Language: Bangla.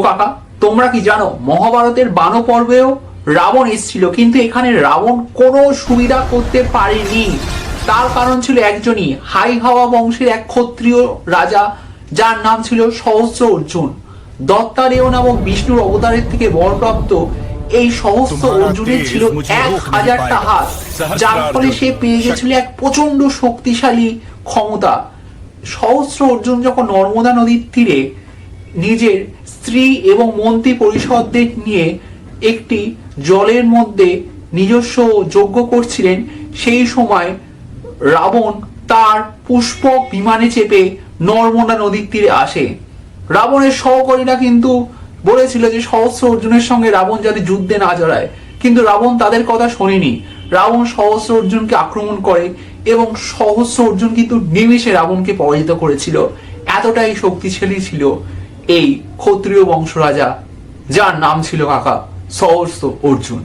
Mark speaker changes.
Speaker 1: কাকা, তোমরা কি জানো মহাভারতের বানো পর্বেও রাবণ এসেছিল, কিন্তু এখানে রাবণ কোনো সুবিধা করতে পারেনি। তার কারণ ছিল একজনই, হাই হাওয়া বংশের এক ক্ষত্রিয় রাজা, যার নাম ছিল সহস্র অর্জুন। দত্তারেয় নামক বিষ্ণুর অবতারের থেকে বরপ্রাপ্ত এই সহস্র অর্জুনের ছিল 1000টা হাত, যার ফলে সে পেয়ে গেছিল এক প্রচন্ড শক্তিশালী ক্ষমতা। সহস্র অর্জুন যখন নর্মদা নদীর তীরে নিজের স্ত্রী এবং মন্ত্রী পরিষদদের নিয়ে একটি জলের মধ্যে নিজস্ব যজ্ঞ করছিলেন, সেই সময় রাবণ তার পুষ্পক বিমানে চেপে নর্মদা নদীর তীরে আসে। রাবণের সহকারীরা কিন্তু বলেছিল যে সহস্র অর্জুনের সঙ্গে রাবণ যাতে যুদ্ধে না জড়ায়, কিন্তু রাবণ তাদের কথা শোনেনি। রাবণ সহস্র অর্জুনকে আক্রমণ করে এবং সহস্র অর্জুন কিন্তু নিমেষে রাবণকে পরাজিত করেছিল। এতটাই শক্তিশালী ছিল এই ক্ষত্রিয় বংশ রাজা, যার নাম ছিল কাকা সহস্র অর্জুন।